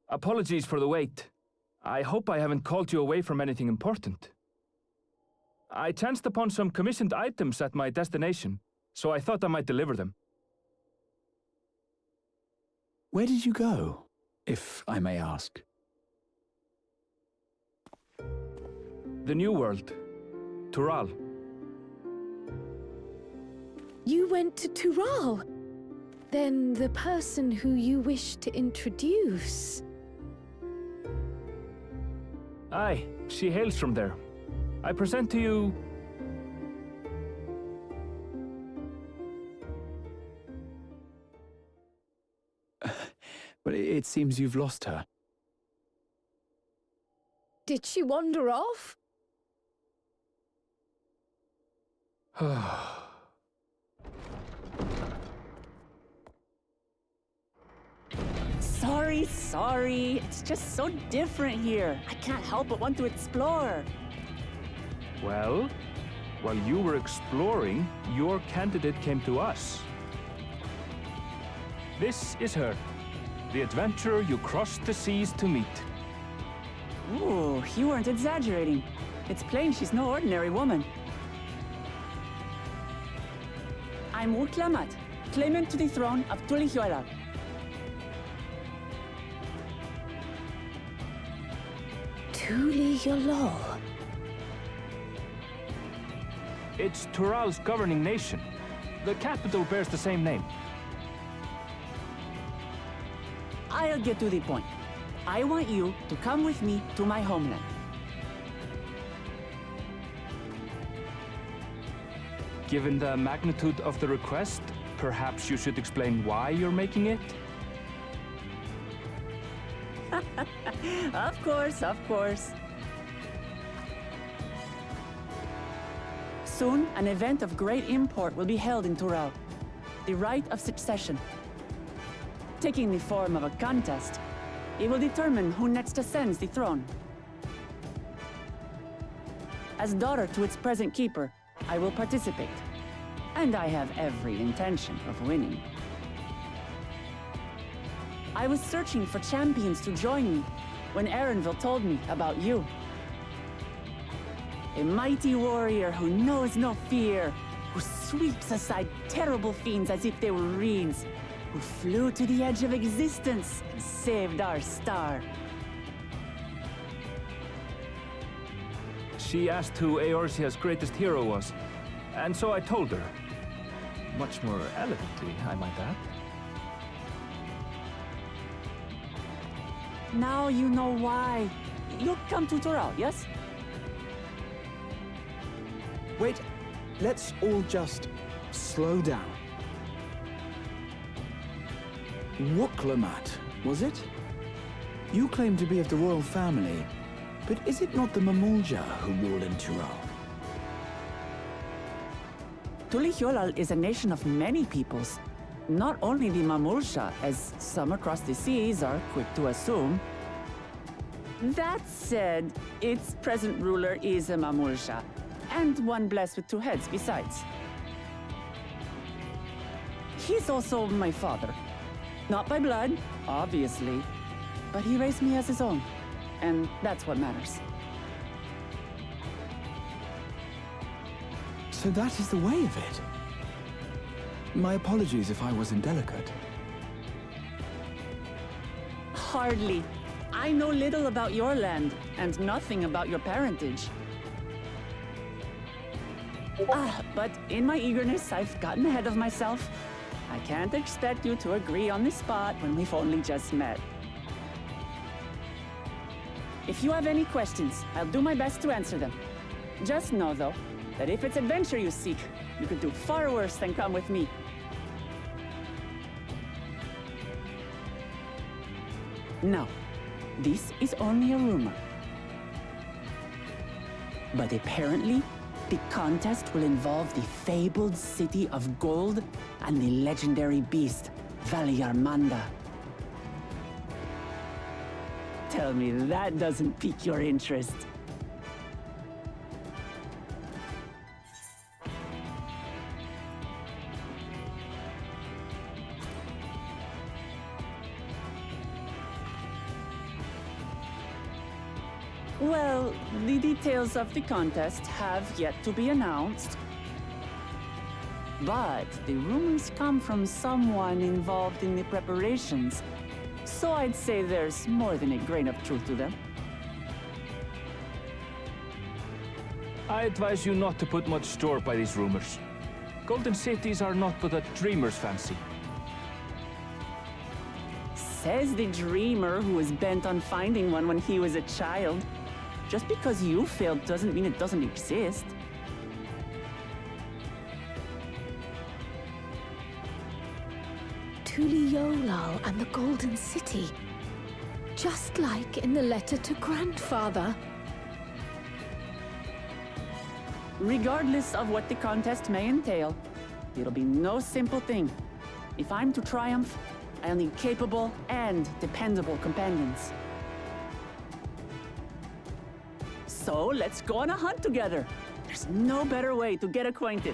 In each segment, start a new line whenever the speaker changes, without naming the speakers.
Apologies for the wait. I hope I haven't called you away from anything important. I chanced upon some commissioned items at my destination, so I thought I might deliver them.
Where did you go, if I may ask?
The New World. Tural.
You went to Tural? Then the person who you wish to introduce...
Aye, she hails from there. I present to you...
But it seems you've lost her.
Did she wander off?
Sorry. It's just so different here. I can't help but want to explore.
Well, while you were exploring, your candidate came to us. This is her, the adventurer you crossed the seas to meet.
Ooh, you weren't exaggerating. It's plain she's no ordinary woman. I'm Uklamat, claimant to the throne of Tulihuela.
Tulihuela.
It's Tural's governing nation. The capital bears the same name.
I'll get to the point. I want you to come with me to my homeland.
Given the magnitude of the request, perhaps you should explain why you're making it?
Of course. Soon, an event of great import will be held in Tural. The Rite of Succession. Taking the form of a contest, it will determine who next ascends the throne. As daughter to its present keeper, I will participate. And I have every intention of winning. I was searching for champions to join me when Erenville told me about you. A mighty warrior who knows no fear, who sweeps aside terrible fiends as if they were reeds, who flew to the edge of existence and saved our star.
She asked who Eorzea's greatest hero was, and so I told her. Much more elegantly, I might add.
Now you know why. You'll come to Tural, yes?
Wait, let's all just slow down. Wuklamat, was it? You claim to be of the royal family, but is it not the Mamulja who rule in Tural?
Tulihuela is a nation of many peoples. Not only the Mamulsha, as some across the seas are quick to assume. That said, its present ruler is a Mamulsha, and one blessed with two heads besides. He's also my father. Not by blood, obviously, but he raised me as his own, and that's what matters.
So that is the way of it. My apologies if I was indelicate.
Hardly. I know little about your land, and nothing about your parentage. But in my eagerness, I've gotten ahead of myself. I can't expect you to agree on the spot when we've only just met. If you have any questions, I'll do my best to answer them. Just know, though, that if it's adventure you seek, you could do far worse than come with me. Now, this is only a rumor. But apparently, the contest will involve the fabled city of gold and the legendary beast, Valiarmanda. Tell me that doesn't pique your interest. Well, the details of the contest have yet to be announced. But the rumors come from someone involved in the preparations, so I'd say there's more than a grain of truth to them.
I advise you not to put much store by these rumors. Golden cities are not but a dreamer's fancy.
Says the dreamer who was bent on finding one when he was a child. Just because you failed doesn't mean it doesn't exist.
Tuliolal and the Golden City. Just like in the letter to Grandfather.
Regardless of what the contest may entail, it'll be no simple thing. If I'm to triumph, I'll need capable and dependable companions. So let's go on a hunt together. There's no better way to get acquainted.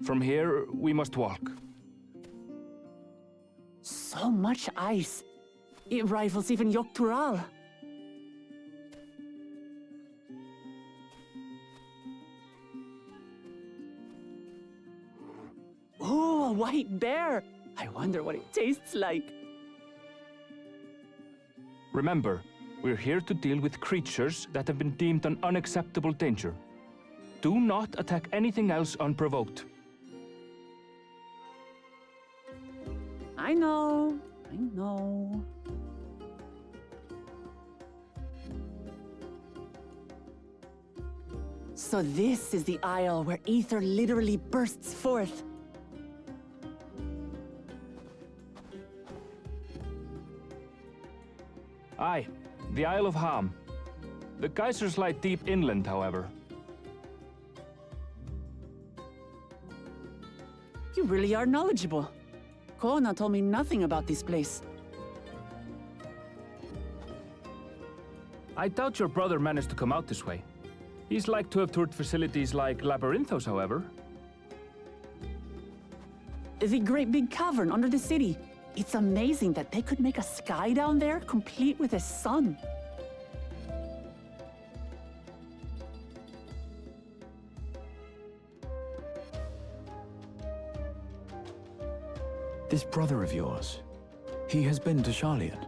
From here, we must walk.
So much ice. It rivals even Yogg-Tural. Oh, a white bear! I wonder what it tastes like.
Remember, we're here to deal with creatures that have been deemed an unacceptable danger. Do not attack anything else unprovoked.
I know. So this is the isle where ether literally bursts forth.
Aye, the Isle of Ham. The geysers lie deep inland, however.
You really are knowledgeable. Kona told me nothing about this place.
I doubt your brother managed to come out this way. He's like to have toured facilities like Labyrinthos, however.
The great big cavern under the city. It's amazing that they could make a sky down there complete with a sun.
This brother of yours, he has been to Sharlayan.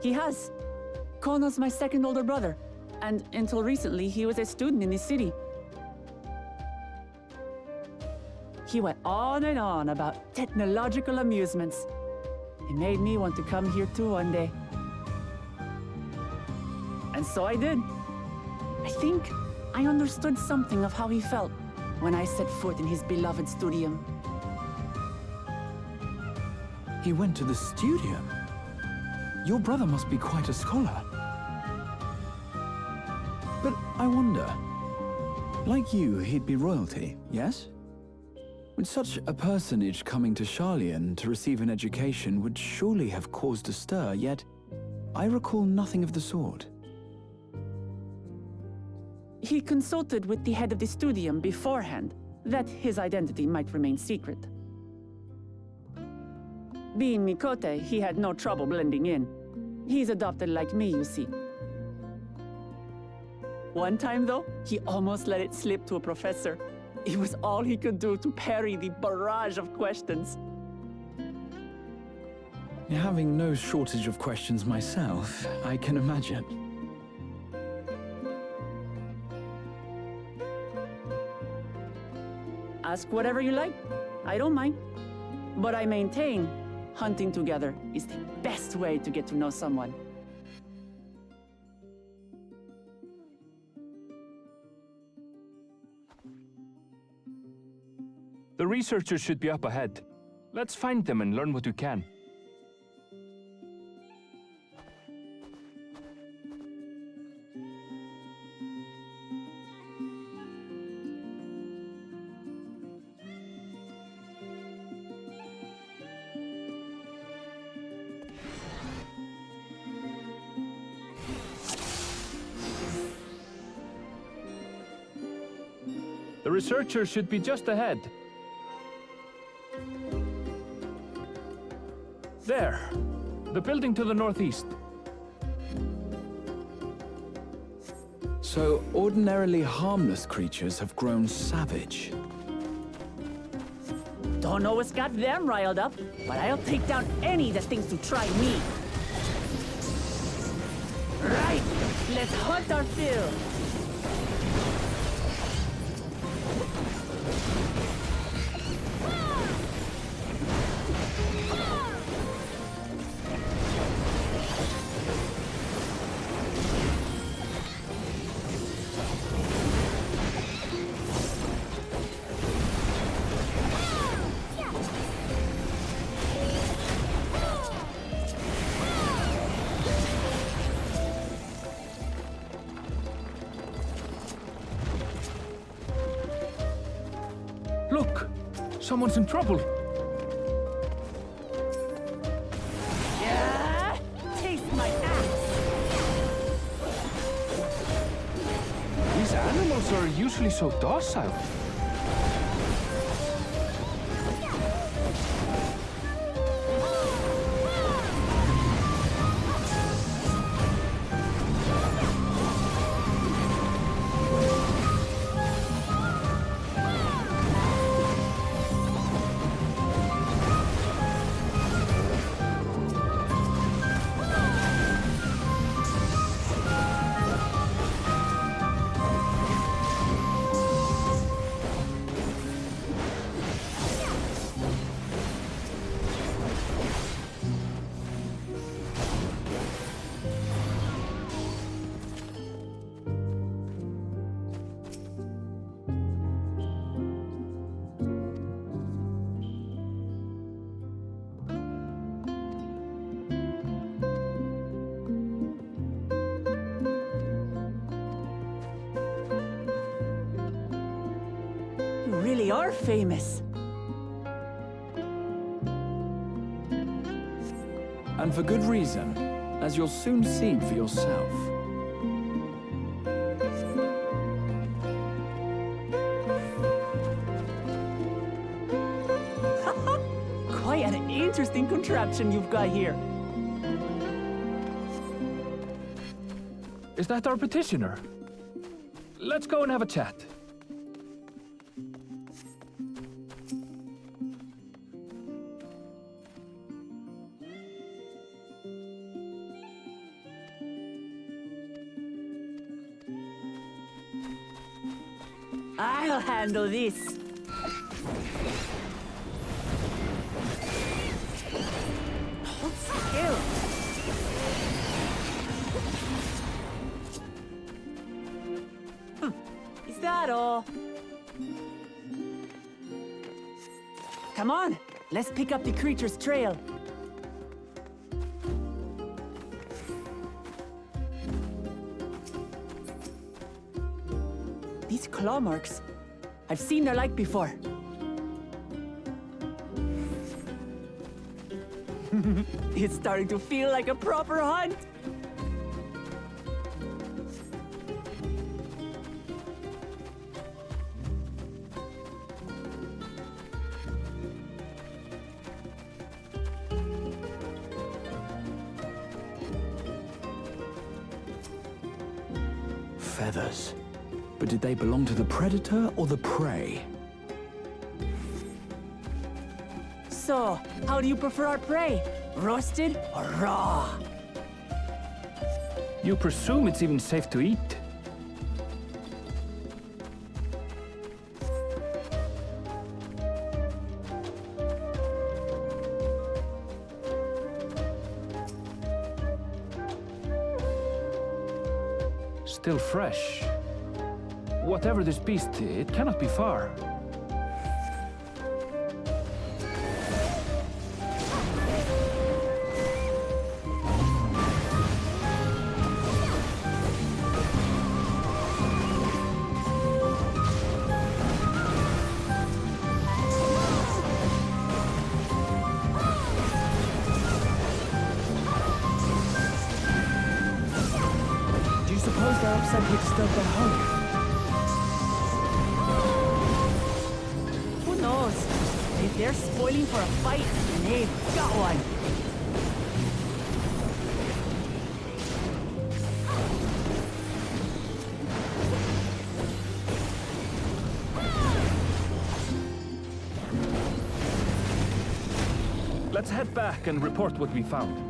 He has. Kono's my second older brother, and until recently, he was a student in this city. He went on and on about technological amusements. It made me want to come here too one day. And so I did. I think I understood something of how he felt when I set foot in his beloved studium.
He went to the studium? Your brother must be quite a scholar. But I wonder, like you, he'd be royalty, yes? With such a personage coming to Sharlayan to receive an education would surely have caused a stir, yet I recall nothing of the sort.
He consulted with the head of the studium beforehand, that his identity might remain secret. Being Mikote, he had no trouble blending in. He's adopted like me, you see. One time, though, he almost let it slip to a professor. It was all he could do to parry the barrage of questions.
Having no shortage of questions myself, I can imagine.
Ask whatever you like. I don't mind. But I maintain, hunting together is the best way to get to know someone.
The researchers should be up ahead. Let's find them and learn what we can. The researchers should be just ahead. There. The building to the northeast.
So ordinarily harmless creatures have grown savage.
Don't know what's got them riled up, but I'll take down any that thinks to try me. Right, let's hunt our fill.
Look! Someone's in trouble!
Yeah! Taste my
animals are usually so docile.
You really are famous.
And for good reason, as you'll soon see for yourself.
Quite an interesting contraption you've got here.
Is that our petitioner? Let's go and have a chat.
I'll handle this. Hold still. Is that all? Come on, let's pick up the creature's trail. These claw marks, I've seen their like before. It's starting to feel like a proper hunt.
Feathers. But did they belong to the predator or the prey?
So, how do you prefer our prey? Roasted or raw?
You presume it's even safe to eat? Still fresh. Whatever this beast, it cannot be far.
Do you suppose they're upset we disturbed their home?
Who knows? If they're spoiling for a fight, then they've got one.
Let's head back and report what we found.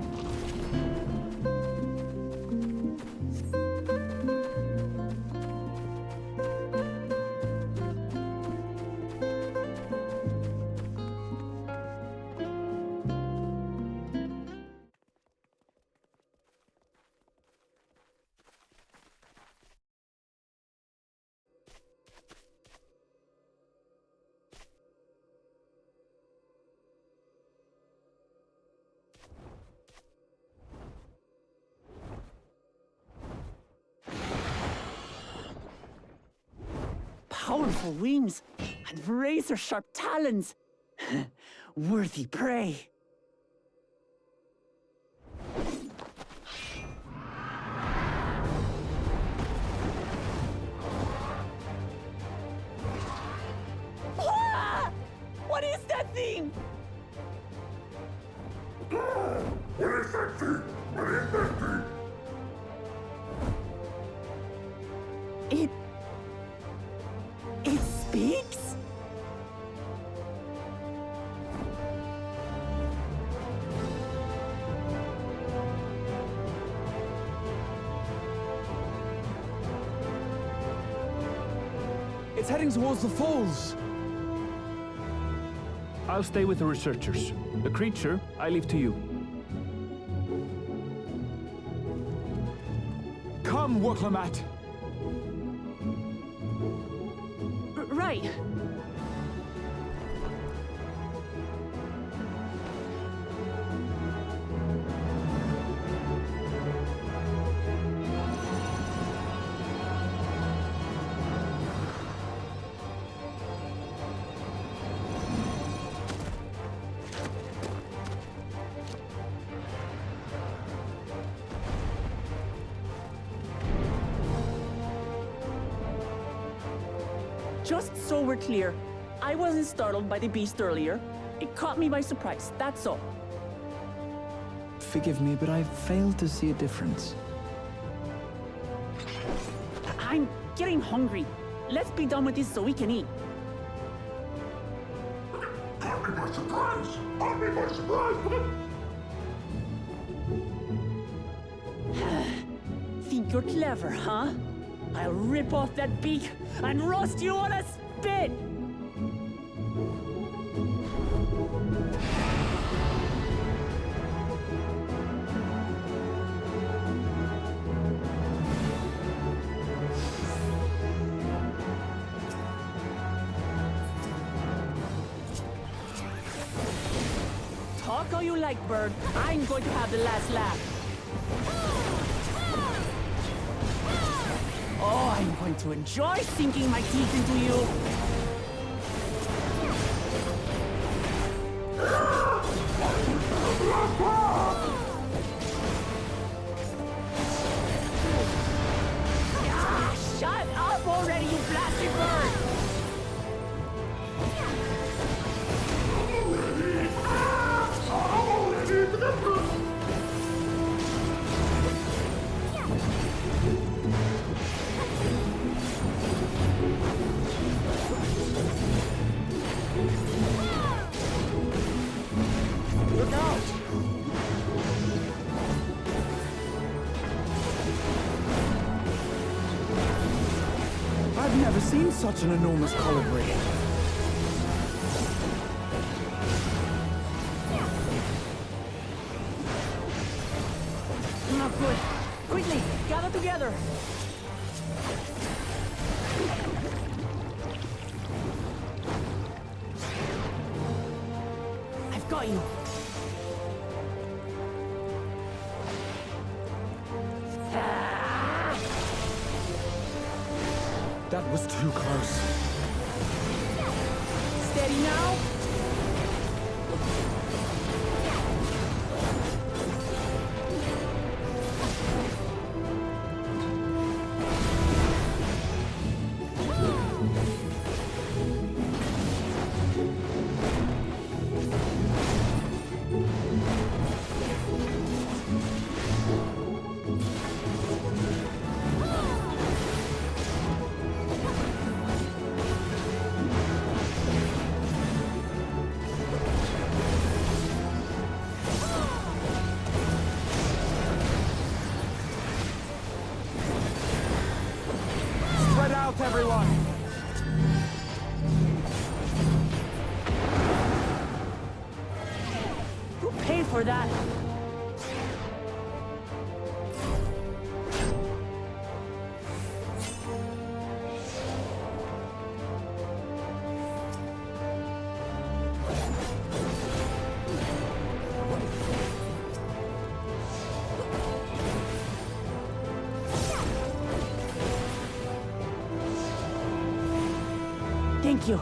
Powerful wings and razor-sharp talons. Worthy prey. It speaks?
It's heading towards the falls.
I'll stay with the researchers. The creature, I leave to you.
Come, Waklamat.
Right. Just so we're clear, I wasn't startled by the beast earlier. It caught me by surprise, that's all.
Forgive me, but I failed to see a difference.
I'm getting hungry. Let's be done with this so we can eat.
Caught me by surprise! Caught me by surprise!
Think you're clever, huh? I'll rip off that beak and roast you on a spit! Talk all you like, bird. I'm going to have the last laugh. Oh, I'm going to enjoy sinking my teeth into you. Ah, shut up already, you blasted bird! Look out!
I've never seen such an enormous colibri.
Not good. Quickly, gather together. I've got you.
That was too close.
Steady now.
Spread out, everyone!
Who paid for that? Thank you.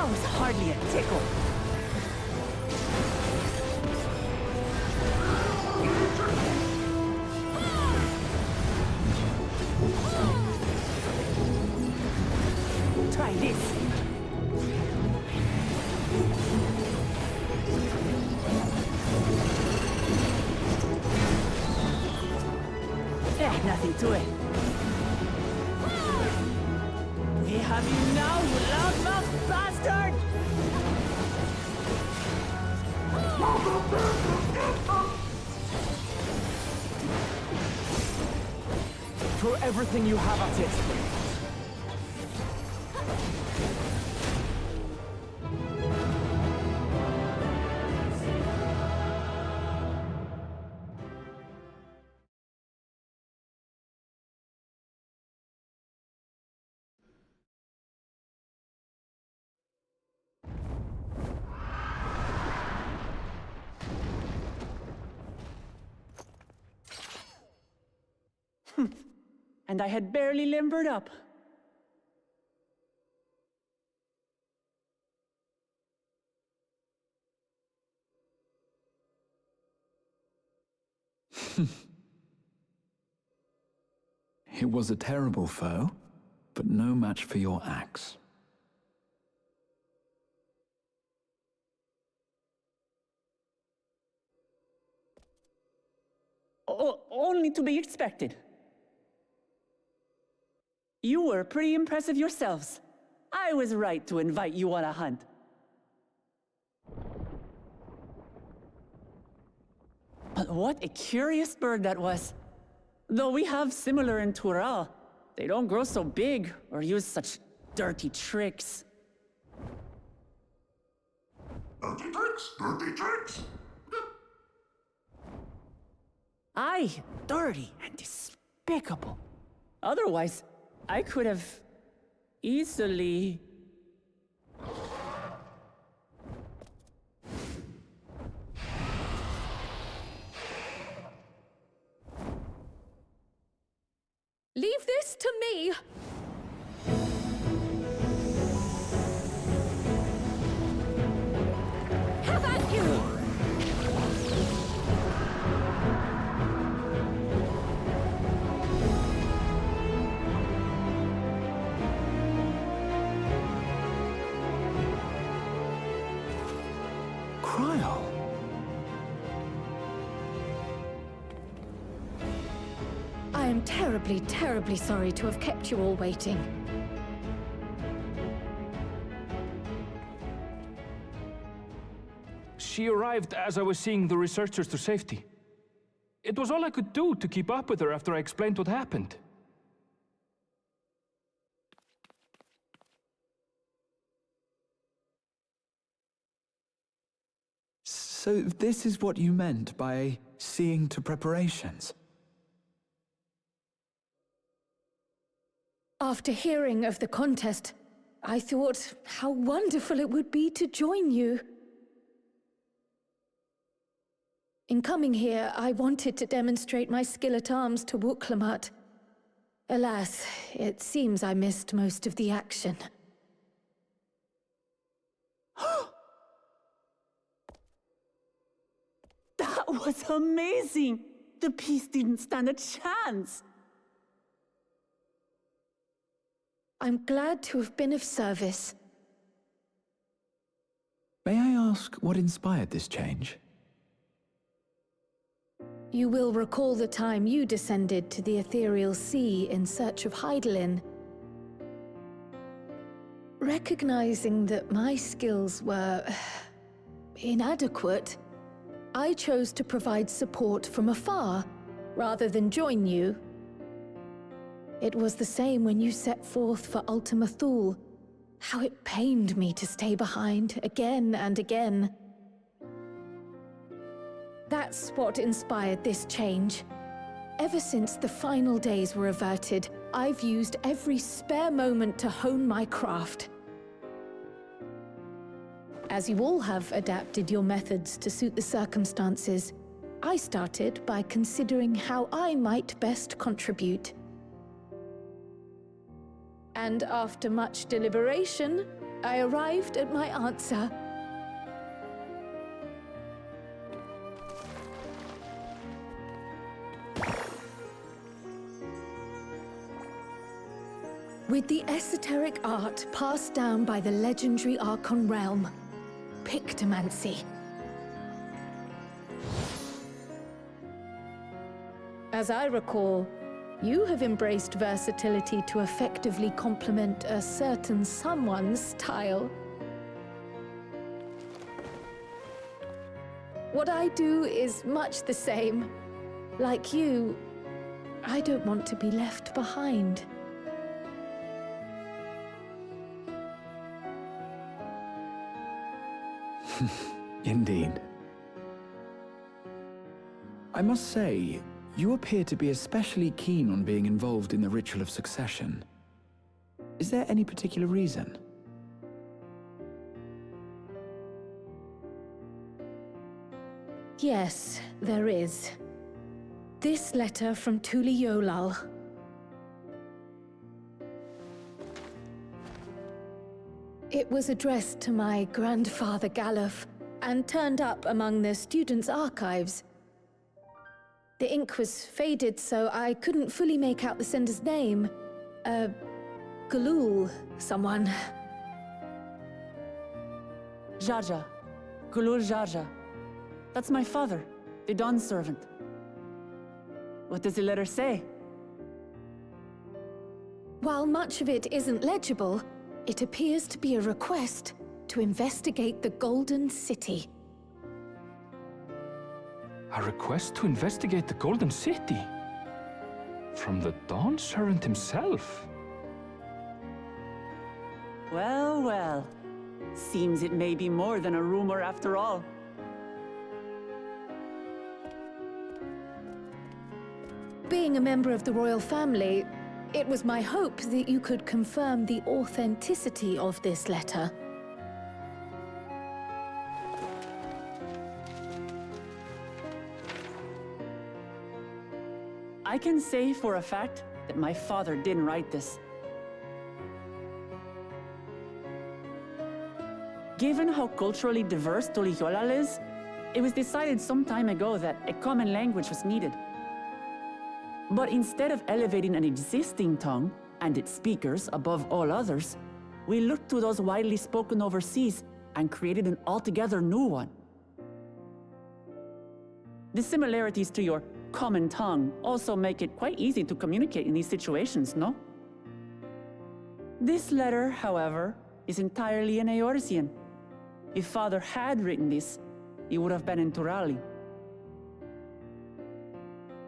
That was hardly a tickle. Try this. Nothing to it. We have you now, you loudmouth bastard!
Throw everything you have at it.
And I had barely limbered up.
It was a terrible foe, but no match for your axe.
Only to be expected. You were pretty impressive yourselves. I was right to invite you on a hunt. But what a curious bird that was. Though we have similar in Tural, they don't grow so big or use such dirty tricks.
Dirty tricks? Dirty tricks?
Aye, dirty and despicable. Otherwise, I could have easily...
Leave this to me! Have at you!
Cryo?
I am terribly, terribly sorry to have kept you all waiting.
She arrived as I was seeing the researchers to safety. It was all I could do to keep up with her after I explained what happened.
So this is what you meant by seeing to preparations?
After hearing of the contest, I thought how wonderful it would be to join you. In coming here, I wanted to demonstrate my skill at arms to Wuklamut. Alas, it seems I missed most of the action.
That was amazing! The piece didn't stand a chance!
I'm glad to have been of service.
May I ask what inspired this change?
You will recall the time you descended to the ethereal sea in search of Heidelin. Recognizing that my skills were inadequate, I chose to provide support from afar, rather than join you. It was the same when you set forth for Ultima Thule. How it pained me to stay behind, again and again. That's what inspired this change. Ever since the final days were averted, I've used every spare moment to hone my craft. As you all have adapted your methods to suit the circumstances, I started by considering how I might best contribute. And after much deliberation, I arrived at my answer. With the esoteric art passed down by the legendary Archon realm, Pictomancy. As I recall, you have embraced versatility to effectively complement a certain someone's style. What I do is much the same. Like you, I don't want to be left behind.
Indeed. I must say, you appear to be especially keen on being involved in the ritual of succession. Is there any particular reason?
Yes, there is. This letter from Tuli Yolal. It was addressed to my grandfather Galuf and turned up among the students' archives. The ink was faded, so I couldn't fully make out the sender's name. Galul, someone.
Jaja. Gulul Jaja. That's my father, the Dawn servant. What does the letter say?
While much of it isn't legible, it appears to be a request to investigate the Golden City.
A request to investigate the Golden City? From the Dawn Servant himself?
Well, well. Seems it may be more than a rumor after all.
Being a member of the royal family, it was my hope that you could confirm the authenticity of this letter.
I can say for a fact that my father didn't write this. Given how culturally diverse Toliholal is, it was decided some time ago that a common language was needed. But instead of elevating an existing tongue and its speakers above all others, we looked to those widely spoken overseas and created an altogether new one. The similarities to your common tongue also make it quite easy to communicate in these situations, no? This letter, however, is entirely in Eorzean. If Father had written this, it would have been in Turali.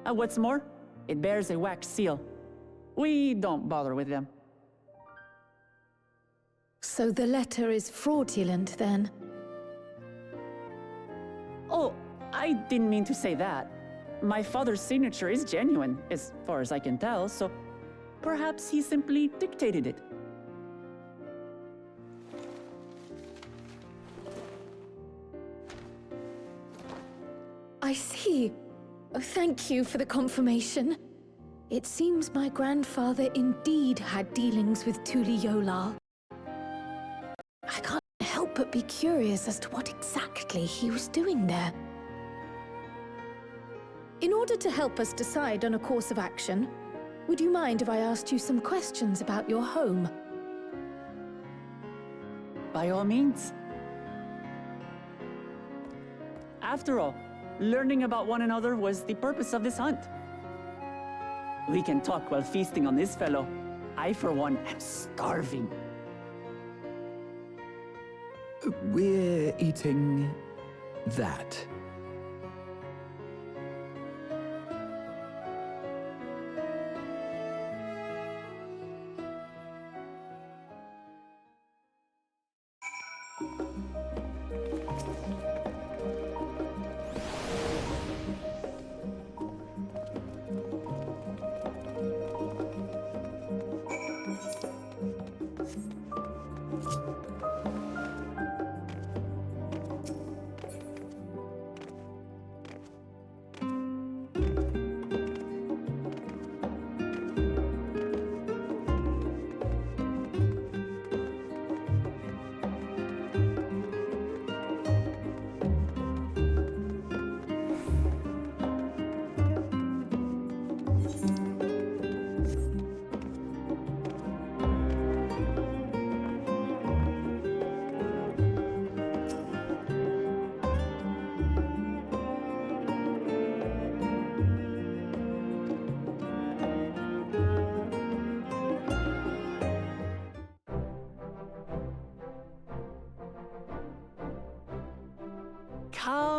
And what's more, it bears a wax seal. We don't bother with them.
So the letter is fraudulent, then?
Oh, I didn't mean to say that. My father's signature is genuine, as far as I can tell, so perhaps he simply dictated it.
I see. Oh, thank you for the confirmation. It seems my grandfather indeed had dealings with Tuli Yolal. I can't help but be curious as to what exactly he was doing there. In order to help us decide on a course of action, would you mind if I asked you some questions about your home?
By all means. After all, learning about one another was the purpose of this hunt. We can talk while feasting on this fellow. I, for one, am starving.
We're eating that.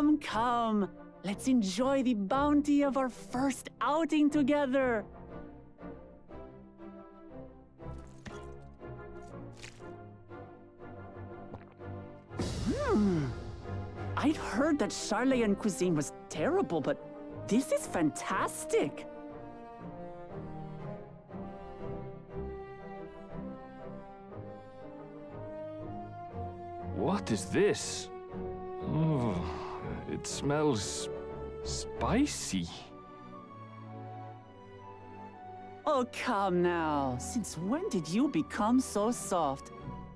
Come, come. Let's enjoy the bounty of our first outing together. I'd heard that Charlayan cuisine was terrible, but this is fantastic.
What is this? Oh, it smells spicy.
Oh, come now. Since when did you become so soft?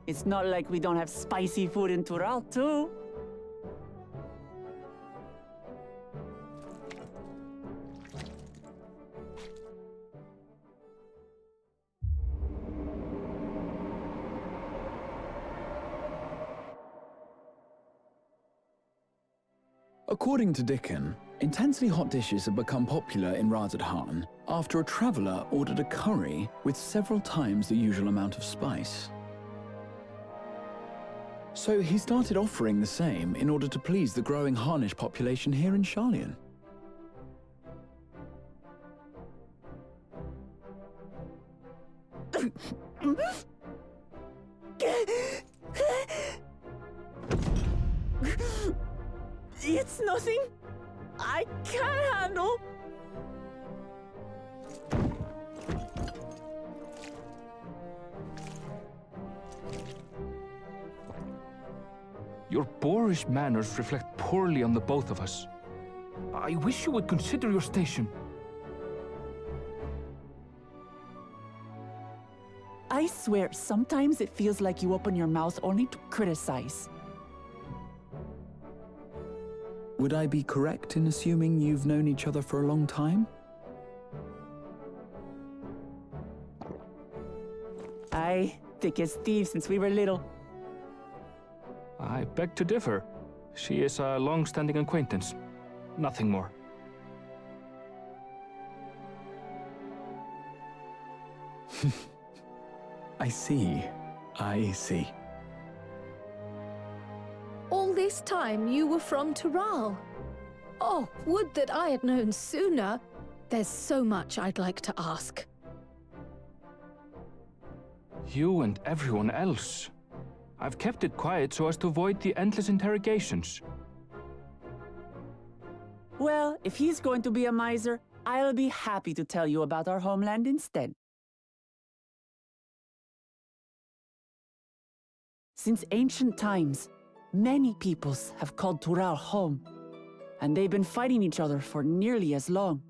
It's not like we don't have spicy food in Tural, too.
According to Dickon, intensely hot dishes have become popular in Razadhan after a traveller ordered a curry with several times the usual amount of spice. So he started offering the same in order to please the growing Harnish population here in Charlian.
It's nothing I can't handle.
Your boorish manners reflect poorly on the both of us. I wish you would consider your station.
I swear, sometimes it feels like you open your mouth only to criticize.
Would I be correct in assuming you've known each other for a long time?
Aye, thick as thieves since we were little.
I beg to differ. She is a long-standing acquaintance. Nothing more.
I see. I see.
All this time you were from Tural. Oh, would that I had known sooner. There's so much I'd like to ask.
You and everyone else. I've kept it quiet so as to avoid the endless interrogations.
Well, if he's going to be a miser, I'll be happy to tell you about our homeland instead. Since ancient times, many peoples have called Tural home, and they've been fighting each other for nearly as long.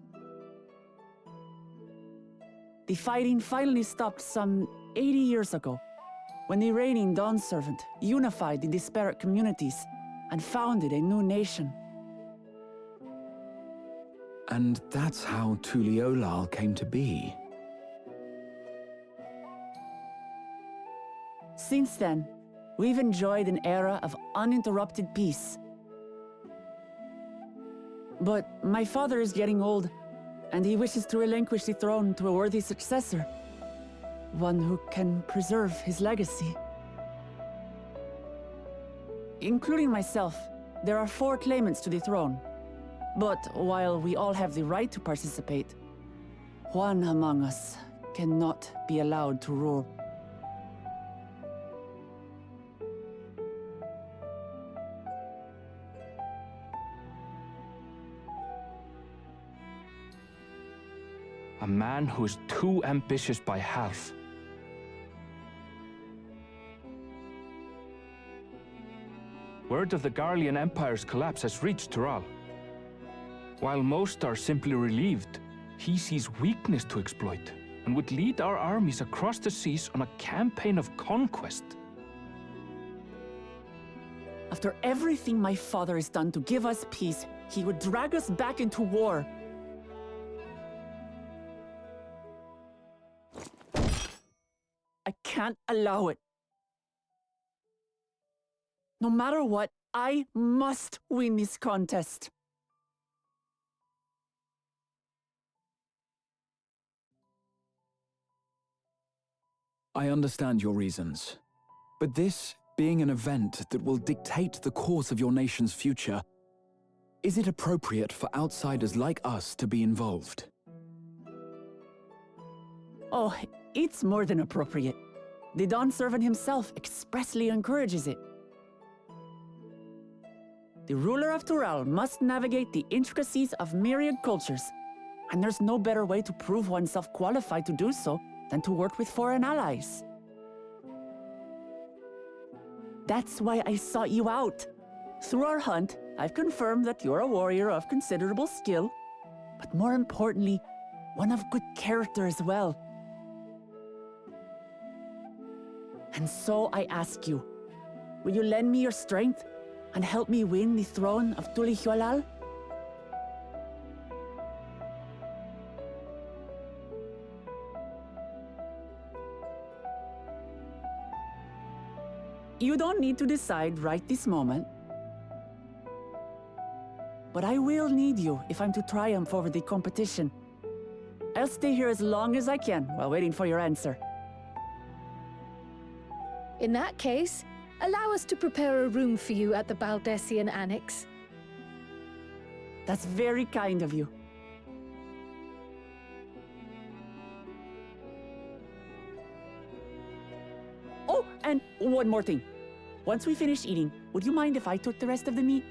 The fighting finally stopped some 80 years ago, when the reigning Dawn Servant unified the disparate communities and founded a new nation.
And that's how Tuliolal came to be.
Since then, we've enjoyed an era of uninterrupted peace. But my father is getting old, and he wishes to relinquish the throne to a worthy successor. One who can preserve his legacy. Including myself, there are 4 claimants to the throne. But while we all have the right to participate, one among us cannot be allowed to rule.
A man who is too ambitious by half. Word of the Garlean Empire's collapse has reached Tural. While most are simply relieved, he sees weakness to exploit and would lead our armies across the seas on a campaign of conquest.
After everything my father has done to give us peace, he would drag us back into war. I can't allow it. No matter what, I must win this contest.
I understand your reasons. But this being an event that will dictate the course of your nation's future, Is it appropriate for outsiders like us to be involved?
Oh, it's more than appropriate. The Dawn Servant himself expressly encourages it. The ruler of Tural must navigate the intricacies of myriad cultures, and there's no better way to prove oneself qualified to do so than to work with foreign allies. That's why I sought you out. Through our hunt, I've confirmed that you're a warrior of considerable skill, but more importantly, one of good character as well. And so I ask you, will you lend me your strength and help me win the throne of Tulihualal? You don't need to decide right this moment. But I will need you if I'm to triumph over the competition. I'll stay here as long as I can while waiting for your answer.
In that case, allow us to prepare a room for you at the Baldessian Annex.
That's very kind of you. Oh, and one more thing. Once we finish eating, would you mind if I took the rest of the meat?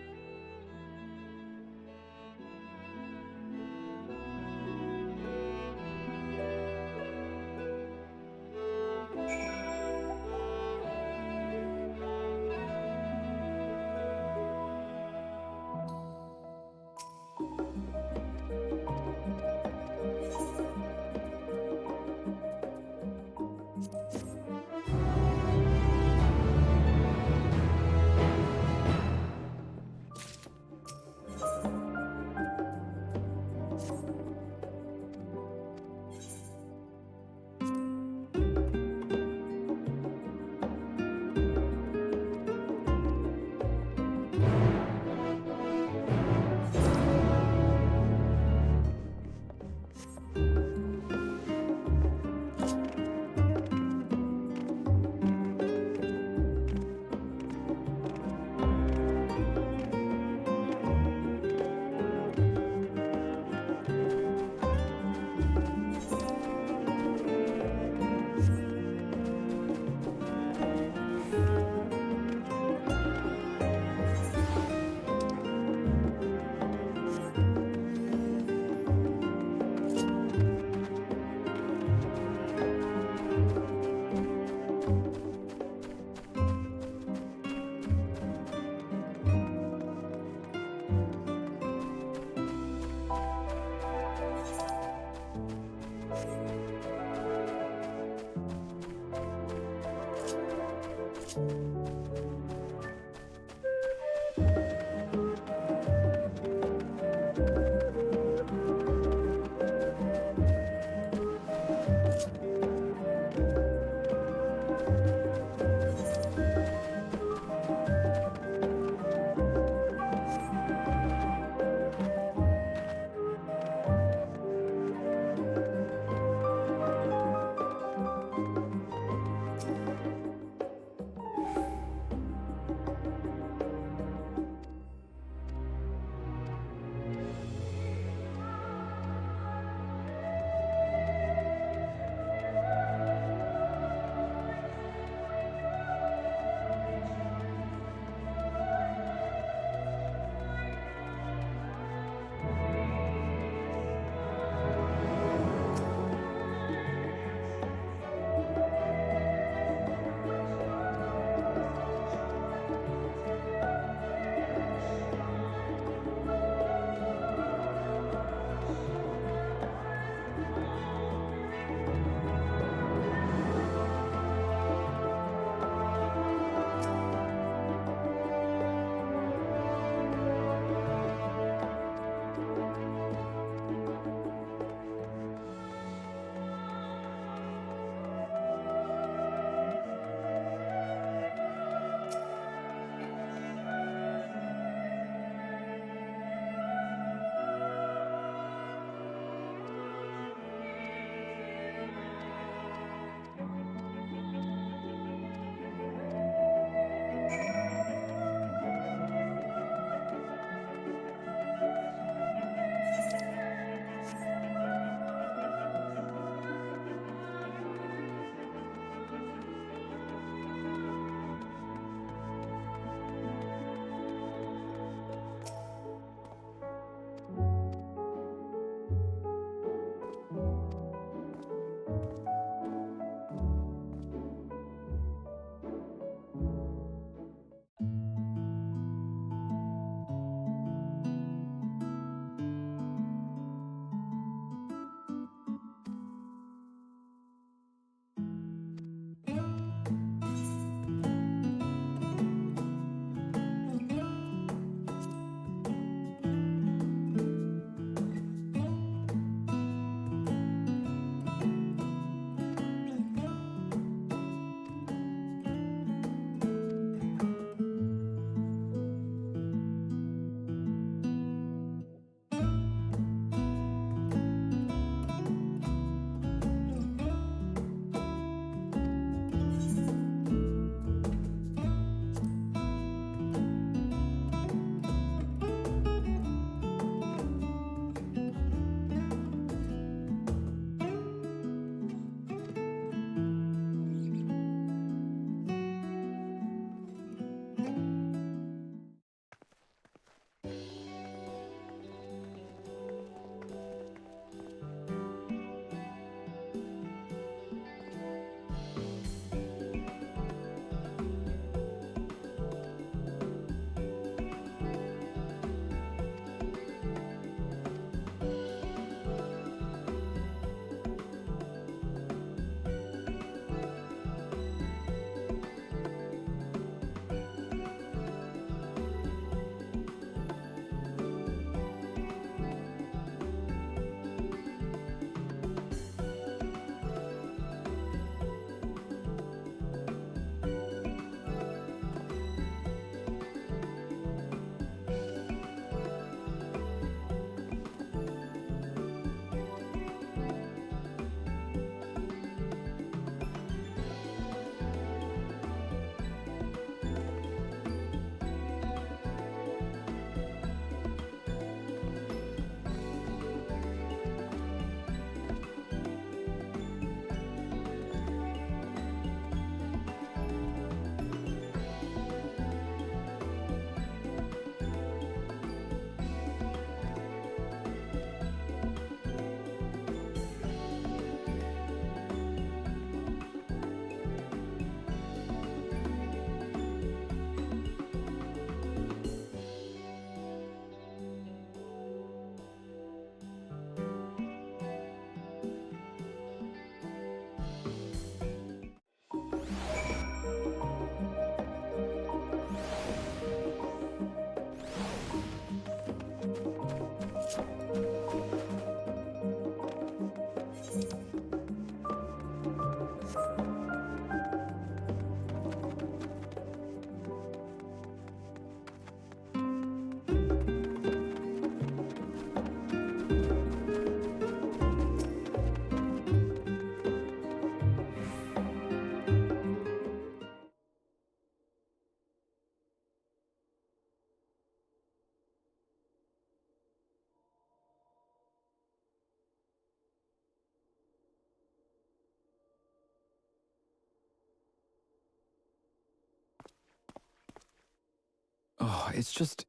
It's just...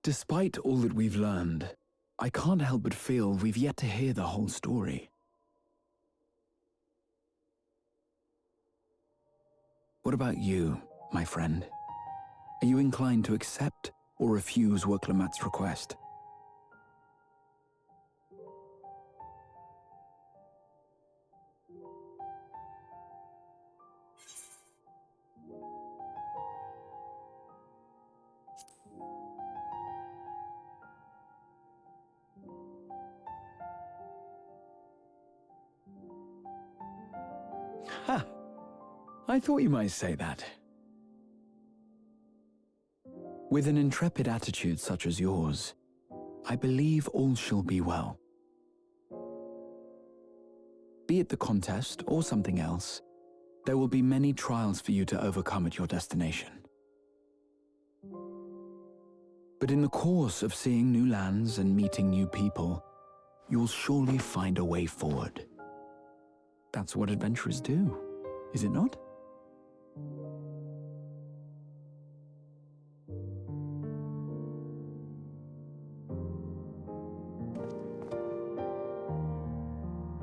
Despite all that we've learned, I can't help but feel we've yet to hear the whole story. What about you, my friend? Are you inclined to accept or refuse Worklamat's request? Ha! I thought you might say that. With an intrepid attitude such as yours, I believe all shall be well. Be it the contest or something else, there will be many trials for you to overcome at your destination. But in the course of seeing new lands and meeting new people, you'll surely find a way forward. That's what adventurers do, is it not?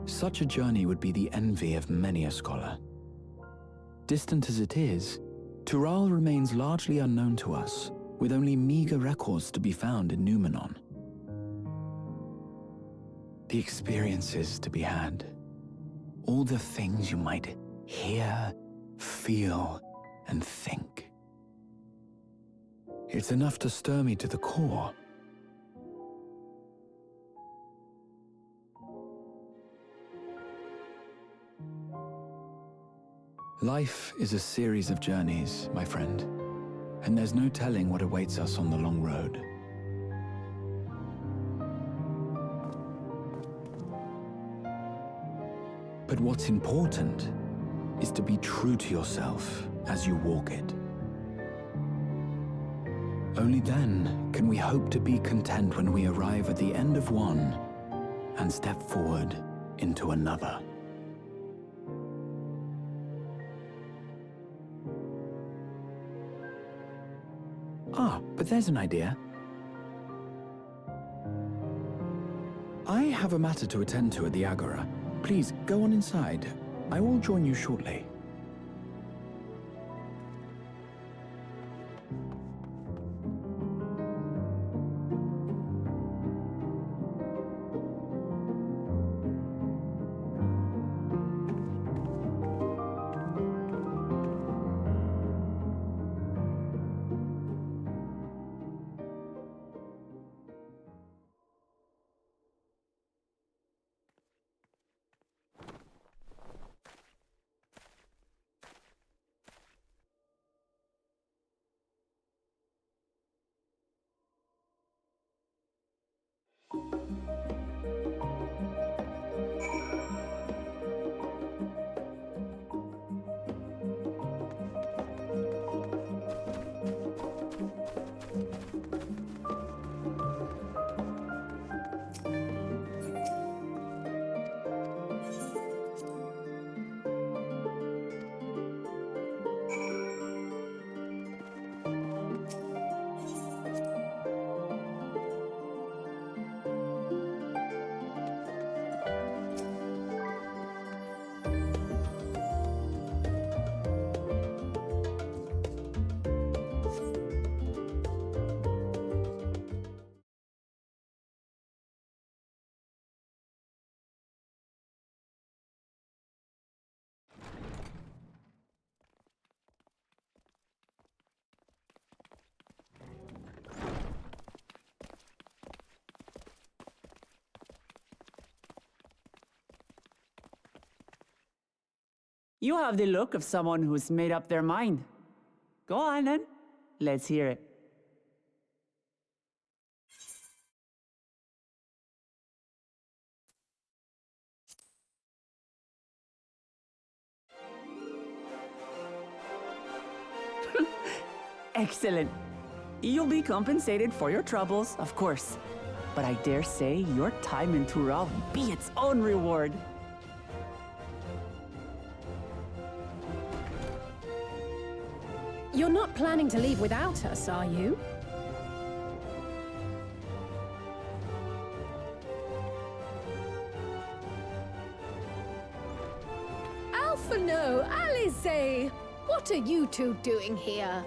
Such a journey would be the envy of many a scholar. Distant as it is, Tural remains largely unknown to us, with only meager records to be found in Numenor. The experiences to be had, all the things you might hear, feel, and think. It's enough to stir me to the core. Life is a series of journeys, my friend, and there's no telling what awaits us on the long road. But what's important is to be true to yourself as you walk it. Only then can we hope to be content when we arrive at the end of one and step forward into another. Ah, but there's an idea. I have a matter to attend to at the Agora. Please, go on inside. I will join you shortly.
You have the look of someone who's made up their mind. Go on then. Let's hear it. Excellent. You'll be compensated for your troubles, of course. But I dare say your time in Tural will be its own reward.
You're not planning to leave without us, are you?
Alphino, Alize! What are you two doing here?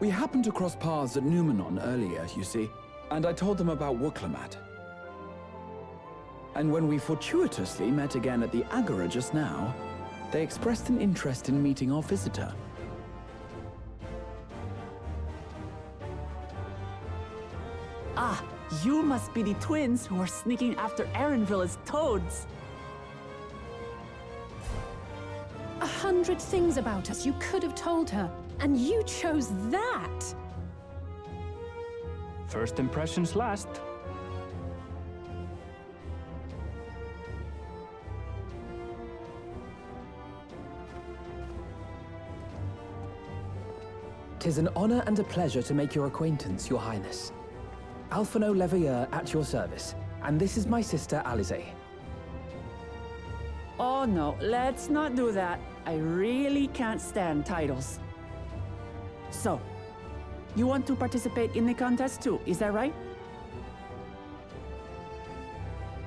We happened to cross paths at Numenon earlier, you see, and I told them about Wuklamat. And when we fortuitously met again at the Agora just now, they expressed an interest in meeting our visitor.
Ah, you must be the twins who are sneaking after Erenville as toads.
100 things about us you could have told her, and you chose that!
First impressions last.
"'Tis an honor and a pleasure to make your acquaintance, Your Highness. Alphino Leveilleur at your service, and this is my sister Alize."
Oh no, let's not do that. I really can't stand titles. So, you want to participate in the contest too, is that right?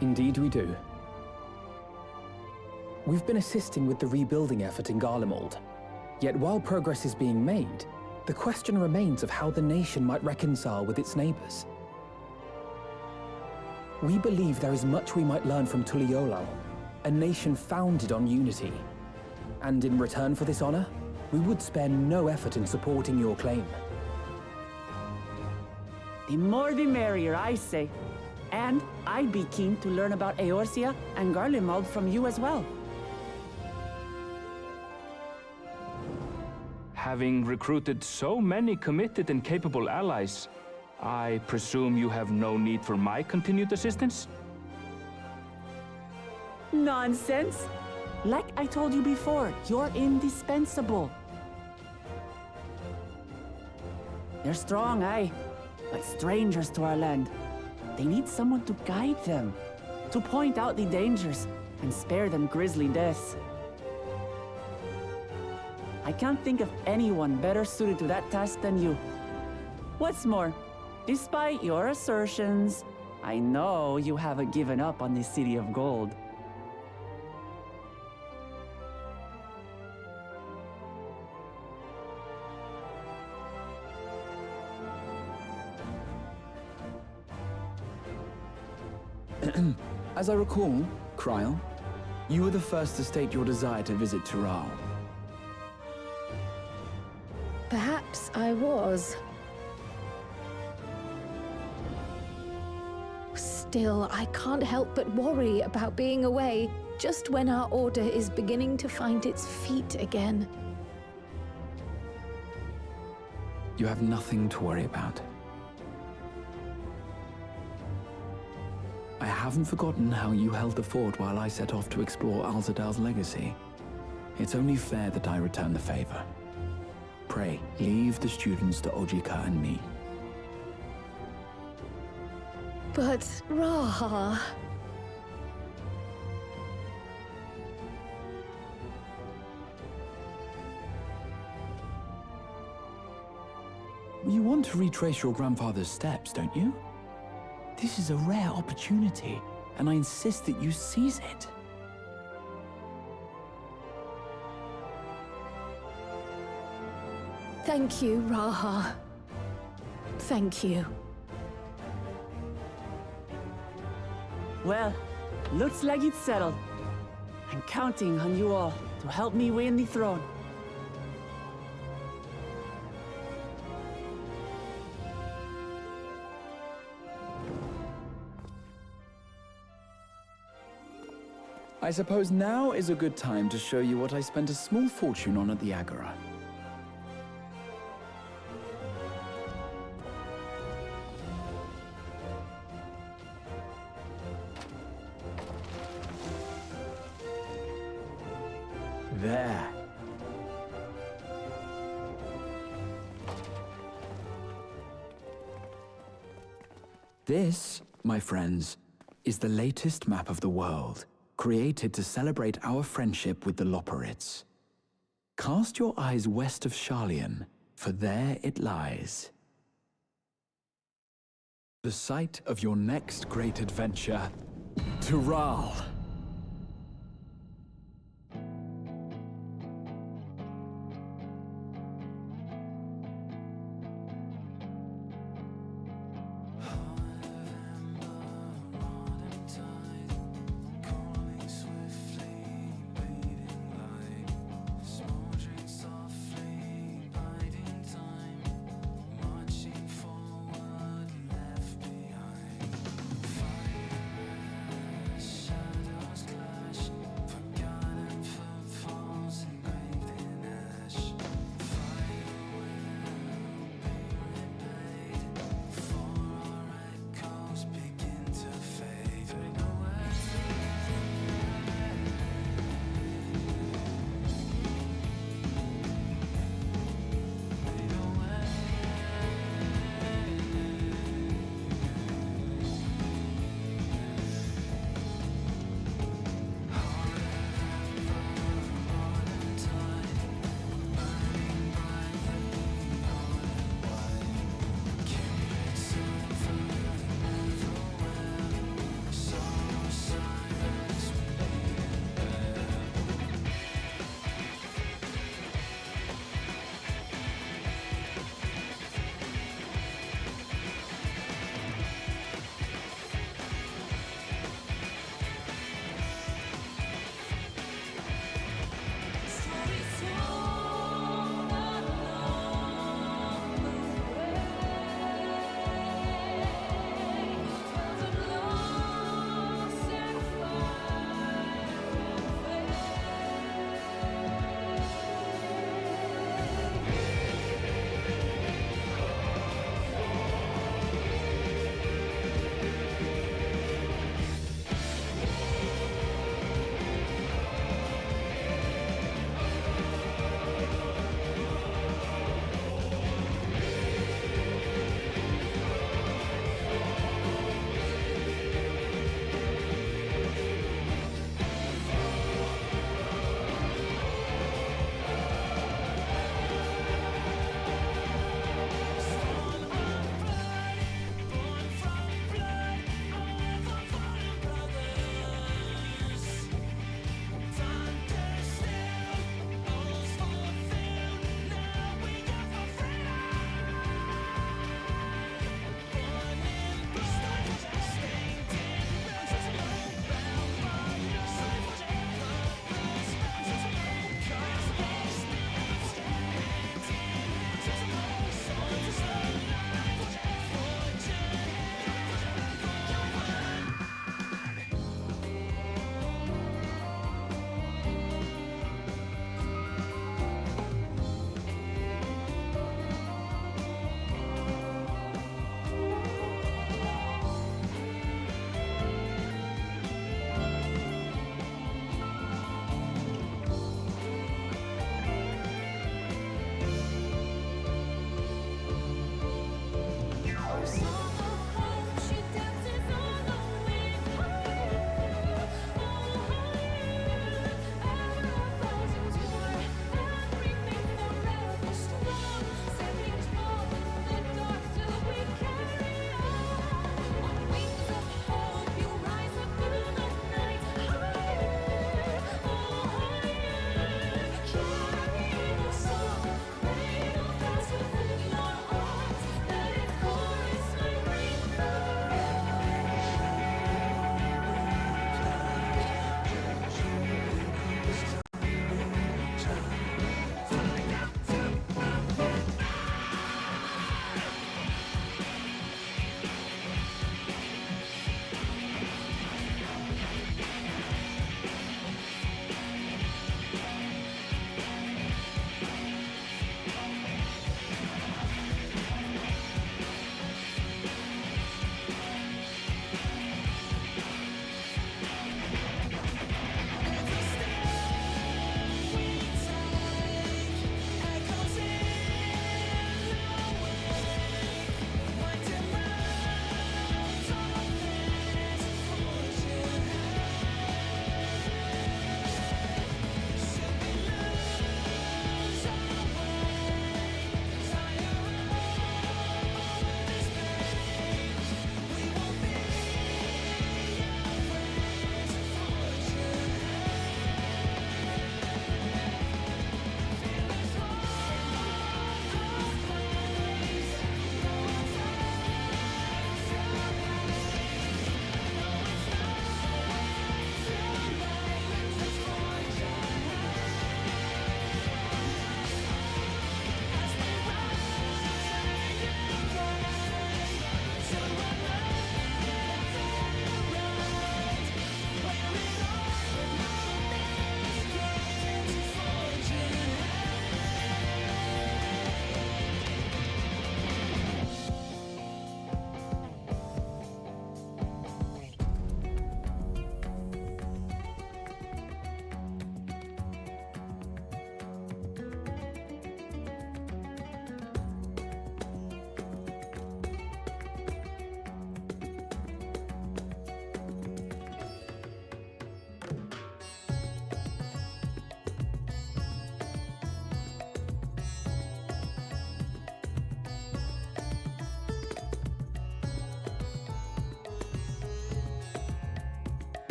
Indeed we do. We've been assisting with the rebuilding effort in Garlemald. Yet while progress is being made, the question remains of how the nation might reconcile with its neighbors. We believe there is much we might learn from Tuliolal, a nation founded on unity. And in return for this honor, we would spare no effort in supporting your claim.
The more the merrier, I say. And I'd be keen to learn about Eorzea and Garlemald from you as well.
Having recruited so many committed and capable allies, I presume you have no need for my continued assistance?
Nonsense! Like I told you before, you're indispensable. They're strong, aye, but strangers to our land. They need someone to guide them, to point out the dangers, and spare them grisly deaths. I can't think of anyone better suited to that task than you. What's more, despite your assertions, I know you haven't given up on the City of Gold.
As I recall, Kryl, you were the first to state your desire to visit Tural.
Perhaps I was. Still, I can't help but worry about being away just when our order is beginning to find its feet again.
You have nothing to worry about. I haven't forgotten how you held the fort while I set off to explore Alzadal's legacy. It's only fair that I return the favor. Pray, leave the students to Ojika and me.
But, Raha...
You want to retrace your grandfather's steps, don't you? This is a rare opportunity, and I insist that you seize it.
Thank you, Raha. Thank you.
Well, looks like it's settled. I'm counting on you all to help me win the throne.
I suppose now is a good time to show you what I spent a small fortune on at the Agora. There. This, my friends, is the latest map of the world, created to celebrate our friendship with the Loporrits. Cast your eyes west of Sharlayan, for there it lies. The site of your next great adventure, Tural.
Shadow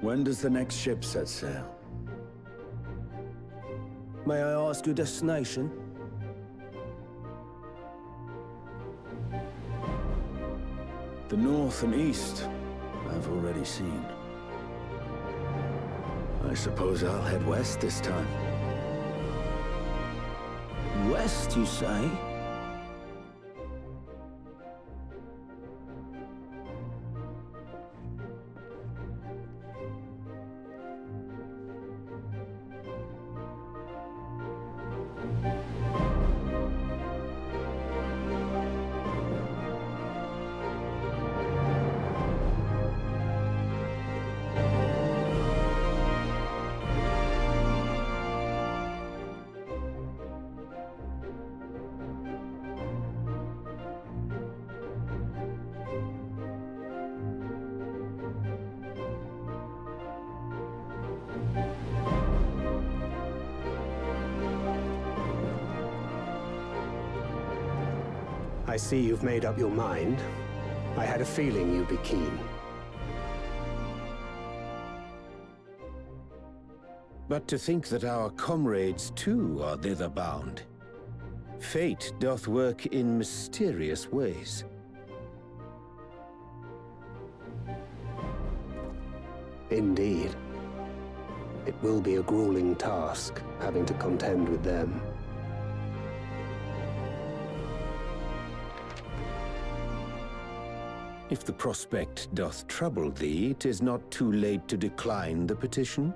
When does the next ship set sail?
May I ask your destination?
The north and east, I've already seen. I suppose I'll head west this time.
West, you say?
I see you've made up your mind. I had a feeling you'd be keen.
But to think that our comrades too are thither bound. Fate doth work in mysterious ways.
Indeed. It will be a grueling task, having to contend with them.
If the prospect doth trouble thee, 'tis not too late to decline the petition.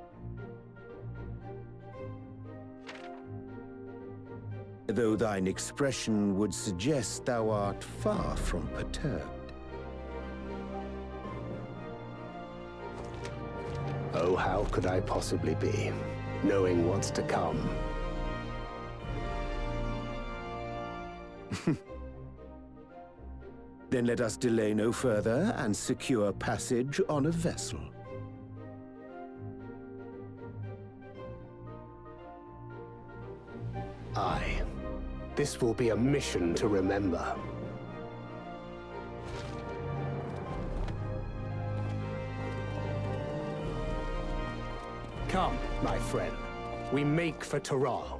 Though thine expression would suggest thou art far from perturbed.
Oh, how could I possibly be, knowing what's to come?
Then let us delay no further and secure passage on a vessel.
Aye. This will be a mission to remember. Come, my friend. We make for Taral.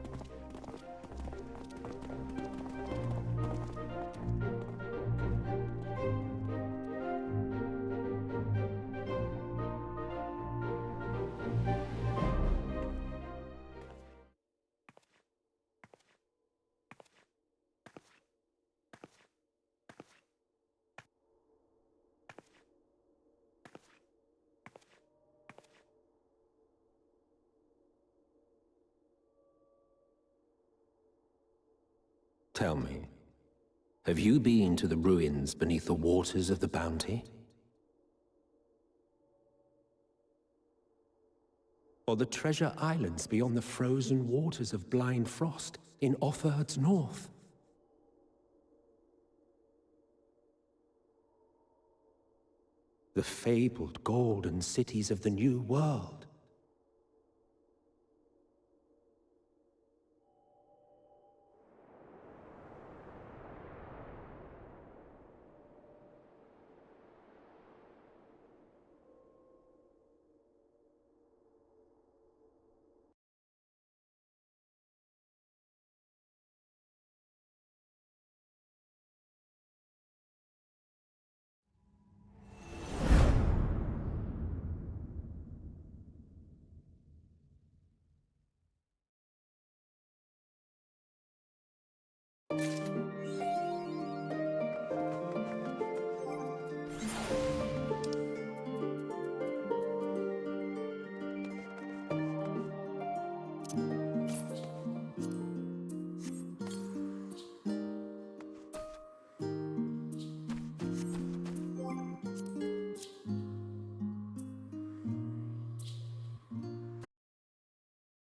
Tell me, have you been to the ruins beneath the waters of the Bounty? Or the treasure islands beyond the frozen waters of Blind Frost in Offerd's north? The fabled golden cities of the New World?